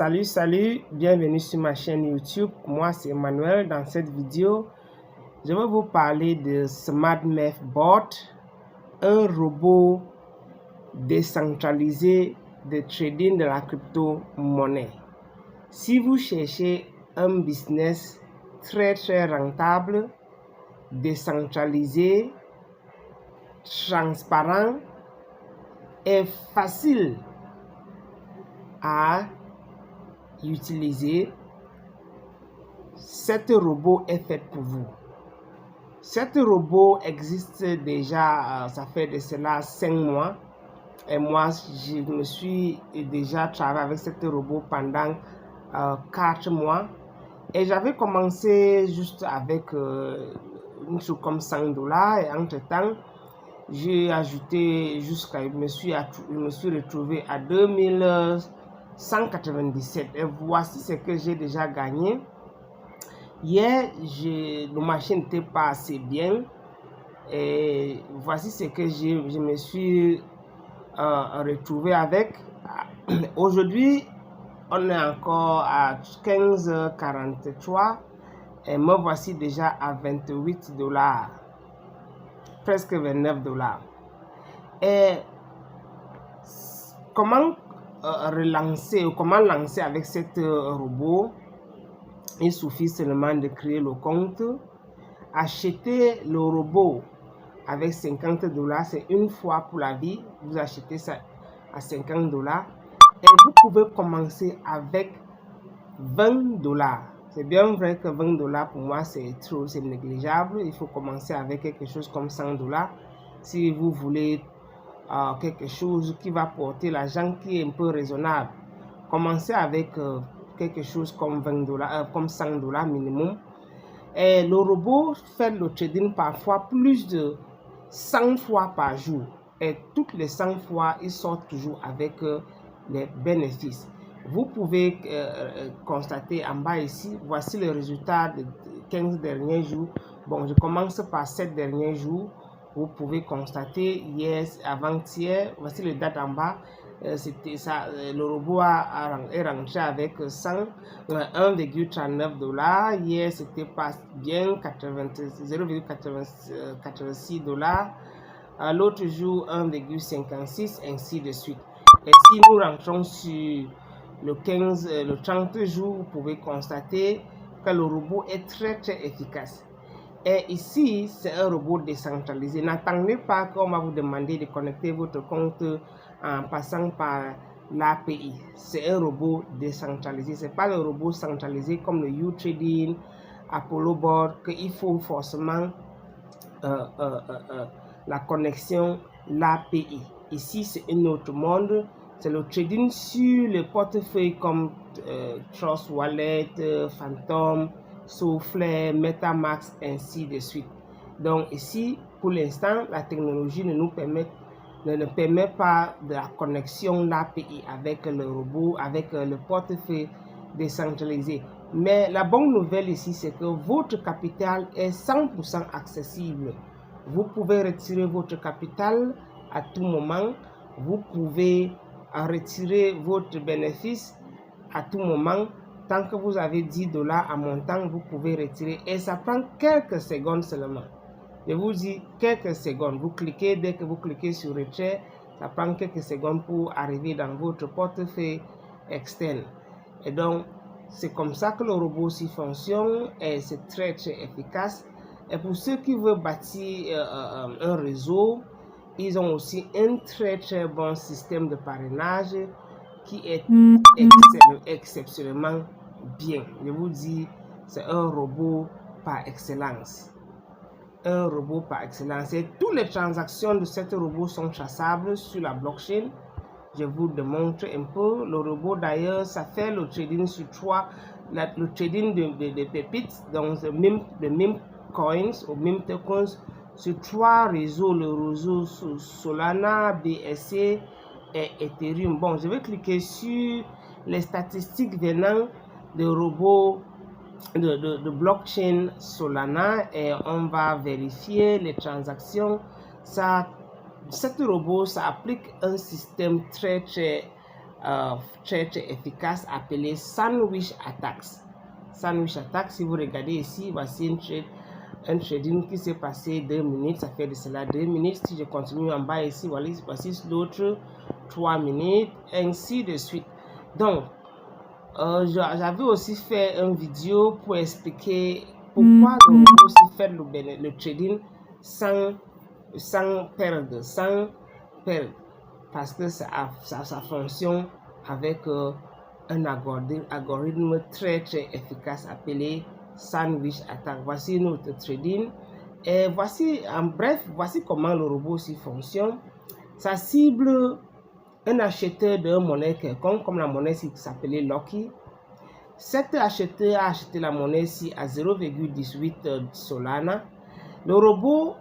Salut, bienvenue sur ma chaîne YouTube. Moi, c'est Emmanuel. Dans cette vidéo, je vais vous parler de SmartMathBot, un robot décentralisé de trading de la crypto-monnaie. Si vous cherchez un business très rentable, décentralisé, transparent et facile à utiliser, cet robot est fait pour vous. Cet robot existe déjà, ça fait de cela 5 mois. Et moi, je me suis déjà travaillé avec cet robot pendant 4 mois. Et j'avais commencé juste avec une chose comme $100. Et entre-temps, j'ai ajouté jusqu'à, je me suis retrouvé à 2197. Et voici ce que j'ai déjà gagné. Hier, le marché n'était pas assez bien. Et voici ce que je me suis retrouvé avec. Aujourd'hui, on est encore à 15h43 et me voici déjà à $28, presque $29. Et comment relancer ou comment lancer avec cet robot? Il suffit seulement de créer le compte, acheter le robot avec $50, c'est une fois pour la vie. Vous achetez ça à $50 et vous pouvez commencer avec $20. C'est bien vrai que $20 pour moi c'est trop, c'est négligeable. Il faut commencer avec quelque chose comme $100 si vous voulez quelque chose qui va porter l'argent qui est un peu raisonnable. Commencez avec quelque chose comme $20, comme $100 minimum. Et le robot fait le trading parfois plus de 100 fois par jour. Et toutes les 100 fois, il sort toujours avec les bénéfices. Vous pouvez constater en bas ici, voici le résultat des 15 derniers jours. Bon, je commence par 7 derniers jours. Vous pouvez constater, hier, avant-hier, voici les dates en bas. C'était ça, le robot est rentré avec 1,39$. Hier, c'était pas bien, $0,86$. L'autre jour, 1,56$, ainsi de suite. Et si nous rentrons sur le 30 jours, vous pouvez constater que le robot est très efficace. Et ici, c'est un robot décentralisé. N'attendez pas qu'on va vous demander de connecter votre compte en passant par l'API. C'est un robot décentralisé. Ce n'est pas le robot centralisé comme le U-Trading, ApolloBot, qu'il faut forcément la connexion, l'API. Ici, c'est un autre monde. C'est le trading sur les portefeuilles comme Trust Wallet, Phantom, Soufflet, MetaMask, ainsi de suite. Donc ici, pour l'instant, la technologie ne permet pas de la connexion l'API avec le robot, avec le portefeuille décentralisé. Mais la bonne nouvelle ici, c'est que votre capital est 100% accessible. Vous pouvez retirer votre capital à tout moment. Vous pouvez retirer votre bénéfice à tout moment. Tant que vous avez $10 à montant, vous pouvez retirer et ça prend quelques secondes seulement. Je vous dis quelques secondes. Vous cliquez, dès que vous cliquez sur retrait, ça prend quelques secondes pour arriver dans votre portefeuille externe. Et donc, c'est comme ça que le robot aussi fonctionne et c'est très efficace. Et pour ceux qui veulent bâtir un réseau, ils ont aussi un très bon système de parrainage qui est exceptionnellement bien. Je vous dis, c'est un robot par excellence. Un robot par excellence. Et toutes les transactions de ce robot sont traçables sur la blockchain. Je vous démontre un peu. Le robot d'ailleurs, ça fait le trading sur le trading de pépites, donc de meme coins ou meme tokens sur 3 réseaux, le réseau Solana, BSC et Ethereum. Bon, je vais cliquer sur les statistiques venant de robots de blockchain Solana et on va vérifier les transactions. Cet robot, ça applique un système très très efficace appelé Sandwich Attacks. Sandwich Attacks, si vous regardez ici, voici un trading qui s'est passé 2 minutes, ça fait de cela 2 minutes. Si je continue en bas ici, voici l'autre 3 minutes, ainsi de suite. Donc, j'avais aussi fait une vidéo pour expliquer pourquoi nous pouvons aussi faire le trading sans perdre, parce que ça fonctionne avec un algorithme très efficace appelé Sandwich Attack. Voici notre trading et voici en bref, voici comment le robot aussi fonctionne. Ça cible un acheteur de monnaie quelconque, comme la monnaie qui s'appelait Lucky. Cet acheteur a acheté la monnaie ici à 0,18 Solana. Le robot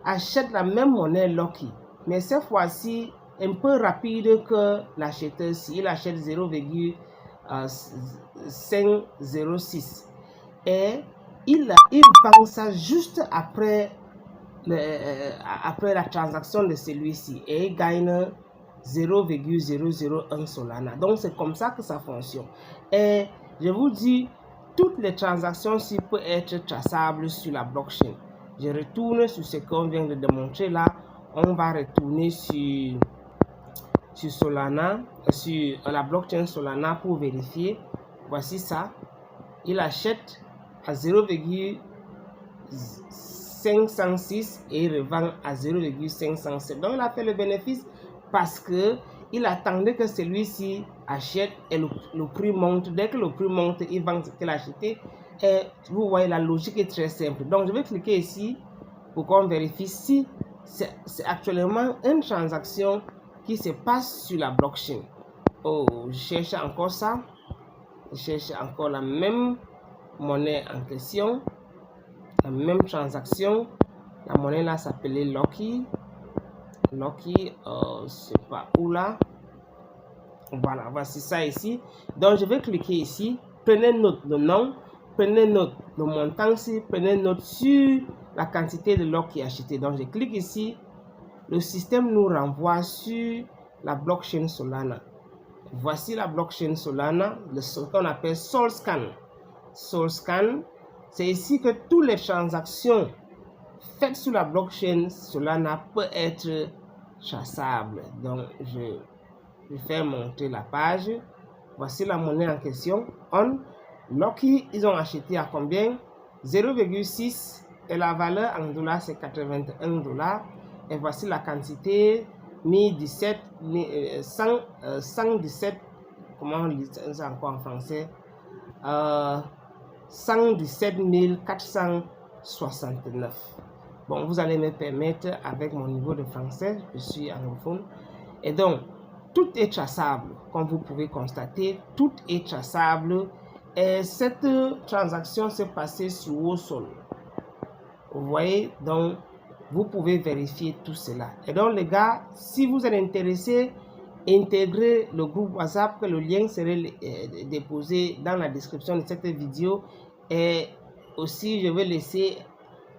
achète la même monnaie Lucky, mais cette fois-ci un peu rapide que l'acheteur si il achète 0,506 et il vend ça juste après la transaction de celui-ci et il gagne 0,001 Solana. Donc c'est comme ça que ça fonctionne. Et je vous dis, toutes les transactions ci peuvent être traçables sur la blockchain. Je retourne sur ce qu'on vient de démontrer là. On va retourner sur Solana, sur la blockchain Solana pour vérifier. Voici ça. Il achète à 0,506 et il revend à 0,507. Donc il a fait le bénéfice parce que il attendait que celui-ci achète et le prix monte. Dès que le prix monte, il vend ce qu'il a acheté. Et vous voyez, la logique est très simple. Donc je vais cliquer ici pour qu'on vérifie si c'est actuellement une transaction qui se passe sur la blockchain. Oh, je cherche encore ça. Je cherche encore la même monnaie en question, la même transaction. La monnaie là s'appelait Lucky. C'est pas où là. Voilà, voici ça ici. Donc je vais cliquer ici. Prenez note le nom, prenez note le montant ici, prenez note sur la quantité de l'or qui est acheté. Donc je clique ici. Le système nous renvoie sur la blockchain Solana. Voici la blockchain Solana, ce qu'on appelle SolScan. SolScan, c'est ici que toutes les transactions faites sur la blockchain Solana peuvent être traçables. Donc, je vais monter la page. Voici la monnaie en question. Lucky, ils ont acheté à combien? 0,6 et la valeur en dollars, c'est 81 $. Et voici la quantité 117, comment on dit ça encore en français, 117 469. Bon, vous allez me permettre avec mon niveau de français, je suis anglophone. Et donc, tout est traçable, comme vous pouvez constater, tout est traçable. Et cette transaction s'est passée sur au sol. Vous voyez, donc, vous pouvez vérifier tout cela. Et donc, les gars, si vous êtes intéressés, intégrez le groupe WhatsApp, que le lien serait déposé dans la description de cette vidéo. Et aussi, je vais laisser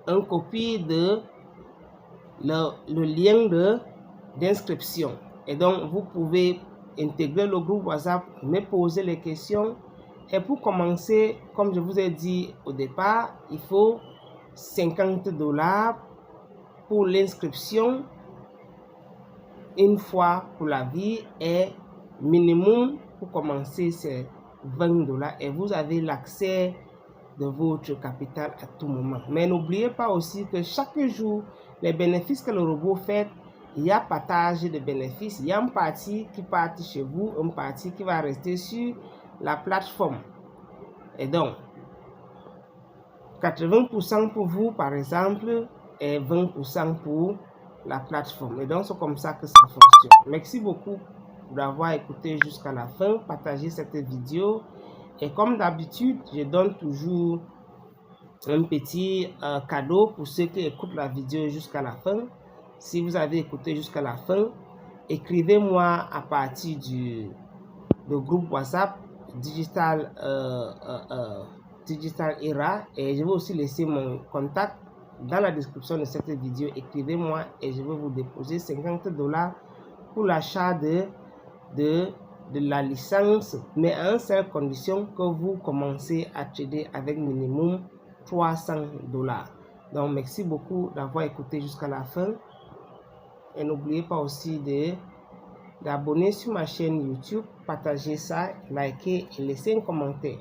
une copie de le lien d'inscription. Et donc, vous pouvez intégrer le groupe WhatsApp, me poser les questions. Et pour commencer, comme je vous ai dit au départ, il faut 50 $ pour l'inscription, une fois pour la vie, et minimum pour commencer c'est 20 $ et vous avez l'accès de votre capital à tout moment. Mais n'oubliez pas aussi que chaque jour, les bénéfices que le robot fait, il y a partage de bénéfices. Il y a une partie qui part chez vous, une partie qui va rester sur la plateforme. Et donc, 80% pour vous, par exemple, et 20% pour la plateforme. Et donc, c'est comme ça que ça fonctionne. Merci beaucoup d'avoir écouté jusqu'à la fin. Partagez cette vidéo. Et comme d'habitude, je donne toujours un petit cadeau pour ceux qui écoutent la vidéo jusqu'à la fin. Si vous avez écouté jusqu'à la fin, écrivez-moi à partir du groupe WhatsApp Digital Era, et je vais aussi laisser mon contact dans la description de cette vidéo. Écrivez-moi et je vais vous déposer 50 $ pour l'achat de de la licence, mais à une seule condition, que vous commencez à trader avec minimum $300. Donc, merci beaucoup d'avoir écouté jusqu'à la fin. Et n'oubliez pas aussi d'abonner sur ma chaîne YouTube, partager ça, liker et laisser un commentaire.